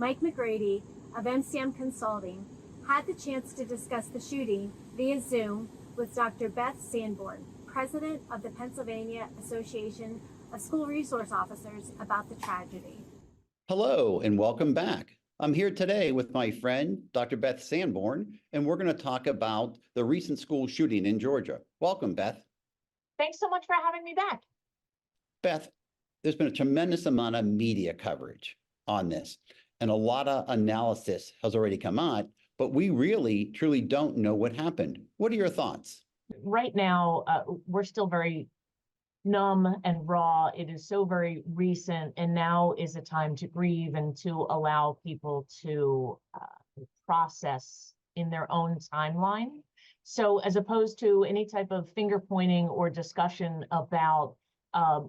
Mike McGrady of MCM Consulting, had the chance to discuss the shooting via Zoom with Dr. Beth Sanborn, President of the Pennsylvania Association of School Resource Officers, about the tragedy. Hello and welcome back. I'm here today with my friend, Dr. Beth Sanborn, and we're going to talk about the recent school shooting in Georgia. Welcome, Beth. Thanks so much for having me back. Beth, there's been a tremendous amount of media coverage on this, and a lot of analysis has already come out, but we really, truly don't know what happened. What are your thoughts? Right now, we're still very numb and raw. It is so very recent, and now is a time to grieve and to allow people to process in their own timeline. So as opposed to any type of finger pointing or discussion about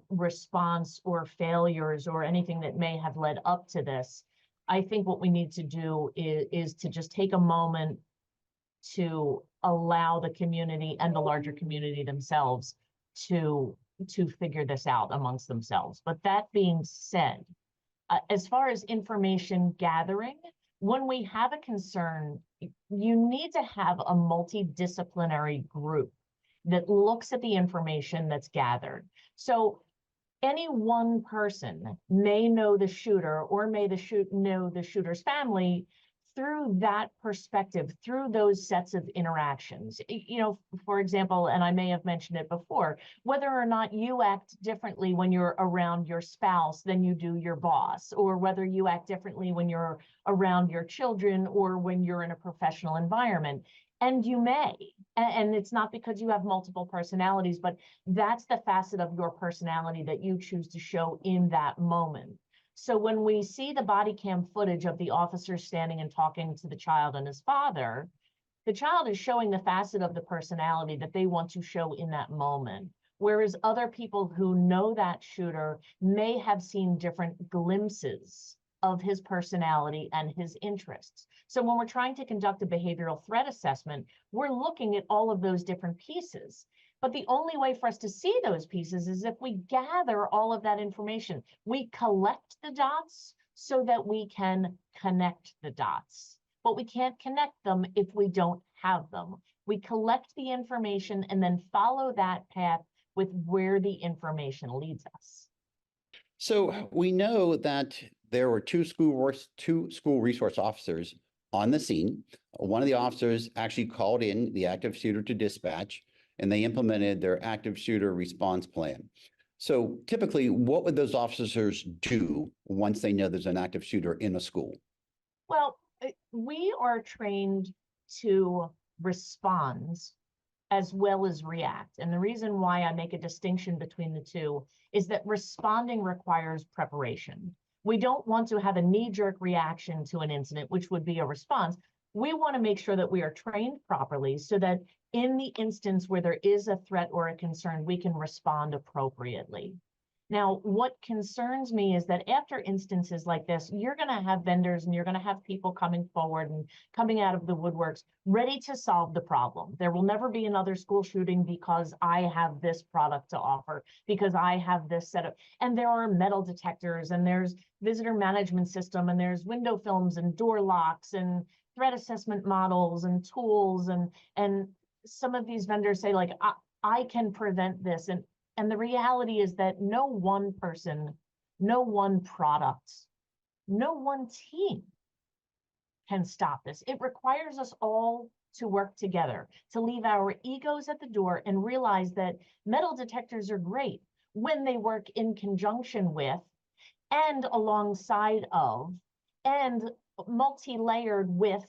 response or failures or anything that may have led up to this, I think what we need to do is to just take a moment to allow the community and the larger community themselves to figure this out amongst themselves. But that being said, as far as information gathering, when we have a concern, you need to have a multidisciplinary group that looks at the information that's gathered. So any one person may know the shooter or may know the shooter's family through that perspective, through those sets of interactions. You know, for example, and I may have mentioned it before, whether or not you act differently when you're around your spouse than you do your boss, or whether you act differently when you're around your children or when you're in a professional environment. And you may, and it's not because you have multiple personalities, but that's the facet of your personality that you choose to show in that moment. So when we see the body cam footage of the officer standing and talking to the child and his father, the child is showing the facet of the personality that they want to show in that moment. Whereas other people who know that shooter may have seen different glimpses of his personality and his interests. So when we're trying to conduct a behavioral threat assessment, we're looking at all of those different pieces. But the only way for us to see those pieces is if we gather all of that information. We collect the dots so that we can connect the dots. But we can't connect them if we don't have them. We collect the information and then follow that path with where the information leads us. So we know that there were two school resource officers on the scene. One of the officers actually called in the active shooter to dispatch, and they implemented their active shooter response plan. So typically, what would those officers do once they know there's an active shooter in a school? Well, we are trained to respond as well as react. And the reason why I make a distinction between the two is that responding requires preparation. We don't want to have a knee-jerk reaction to an incident, which would be a response. We want to make sure that we are trained properly so that in the instance where there is a threat or a concern, we can respond appropriately. Now, what concerns me is that after instances like this, you're going to have vendors and you're going to have people coming forward and coming out of the woodworks ready to solve the problem. There will never be another school shooting because I have this product to offer, because I have this setup. And there are metal detectors and there's visitor management system and there's window films and door locks and threat assessment models and tools. And some of these vendors say, like, I can prevent this. And the reality is that no one person, no one product, no one team can stop this. It requires us all to work together, to leave our egos at the door and realize that metal detectors are great when they work in conjunction with and alongside of and multi-layered with,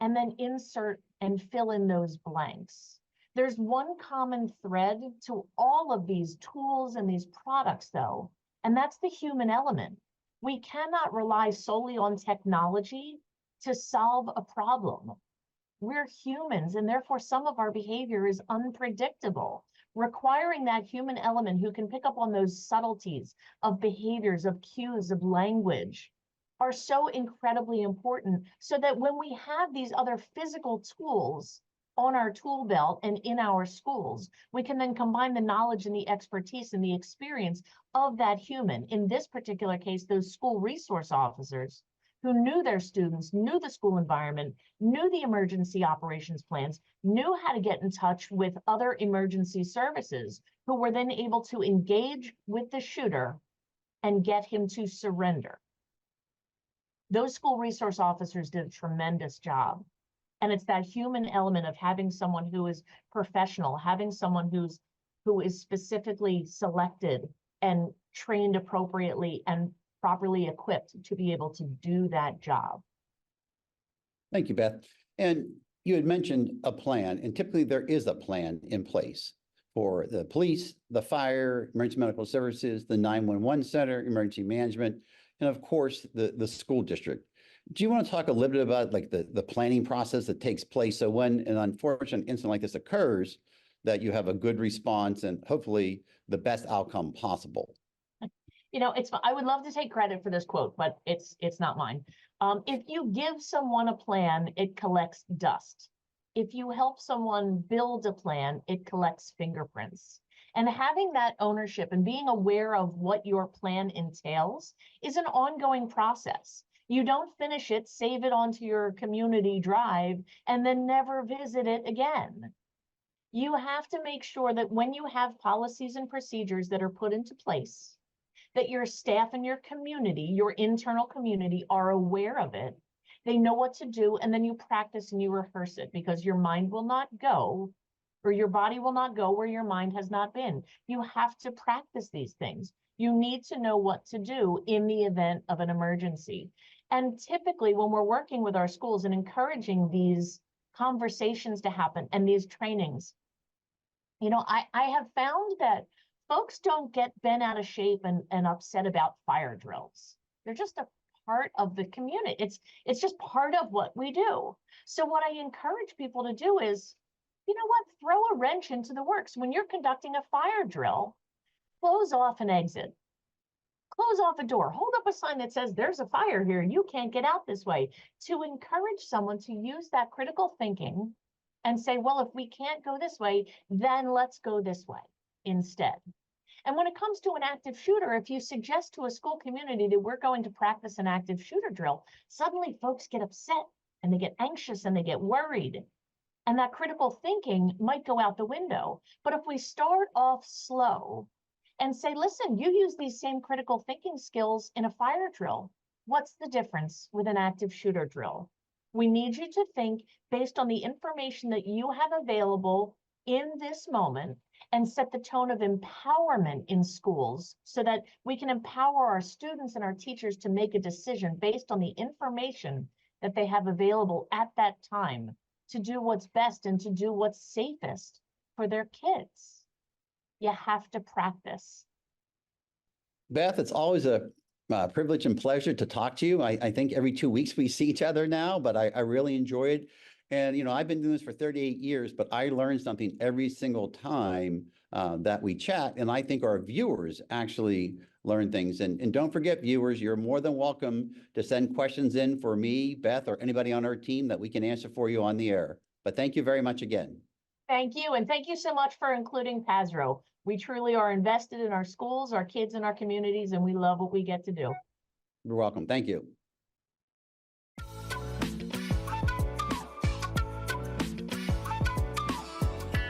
and then insert and fill in those blanks. There's one common thread to all of these tools and these products, though, and that's the human element. We cannot rely solely on technology to solve a problem. We're humans, and therefore some of our behavior is unpredictable. Requiring that human element who can pick up on those subtleties of behaviors, of cues, of language, are so incredibly important so that when we have these other physical tools on our tool belt and in our schools, we can then combine the knowledge and the expertise and the experience of that human, in this particular case, those school resource officers, who knew their students, knew the school environment, knew the emergency operations plans, knew how to get in touch with other emergency services, who were then able to engage with the shooter and get him to surrender. Those school resource officers did a tremendous job. And it's that human element of having someone who is professional, having someone who is specifically selected and trained appropriately and properly equipped to be able to do that job. Thank you, Beth. And you had mentioned a plan, and typically there is a plan in place for the police, the fire, emergency medical services, the 911 center, emergency management, and of course, the school district. Do you want to talk a little bit about like the planning process that takes place? So when an unfortunate incident like this occurs, that you have a good response and hopefully the best outcome possible. You know, I would love to take credit for this quote, but it's not mine. If you give someone a plan, it collects dust. If you help someone build a plan, it collects fingerprints. And having that ownership and being aware of what your plan entails is an ongoing process. You don't finish it, save it onto your community drive, and then never visit it again. You have to make sure that when you have policies and procedures that are put into place, that your staff and your community, your internal community, are aware of it. They know what to do, and then you practice and you rehearse it, because your mind will not go, or your body will not go where your mind has not been. You have to practice these things. You need to know what to do in the event of an emergency. And typically when we're working with our schools and encouraging these conversations to happen and these trainings, you know, I have found that folks don't get bent out of shape and upset about fire drills. They're just a part of the community. It's just part of what we do. So what I encourage people to do is, you know what, throw a wrench into the works. When you're conducting a fire drill, close off an exit. Close off a door, hold up a sign that says there's a fire here, you can't get out this way, to encourage someone to use that critical thinking and say, well, if we can't go this way, then let's go this way instead. And when it comes to an active shooter, if you suggest to a school community that we're going to practice an active shooter drill, suddenly folks get upset and they get anxious and they get worried. And that critical thinking might go out the window. But if we start off slow and say, listen, you use these same critical thinking skills in a fire drill. What's the difference with an active shooter drill? We need you to think based on the information that you have available in this moment and set the tone of empowerment in schools so that we can empower our students and our teachers to make a decision based on the information that they have available at that time to do what's best and to do what's safest for their kids. You have to practice. Beth, it's always a privilege and pleasure to talk to you. I think every 2 weeks we see each other now, but I really enjoy it. And, you know, I've been doing this for 38 years, but I learn something every single time that we chat. And I think our viewers actually learn things. And don't forget, viewers, you're more than welcome to send questions in for me, Beth, or anybody on our team that we can answer for you on the air. But thank you very much again. Thank you. And thank you so much for including PASRO. We truly are invested in our schools, our kids, and our communities, and we love what we get to do. You're welcome. Thank you.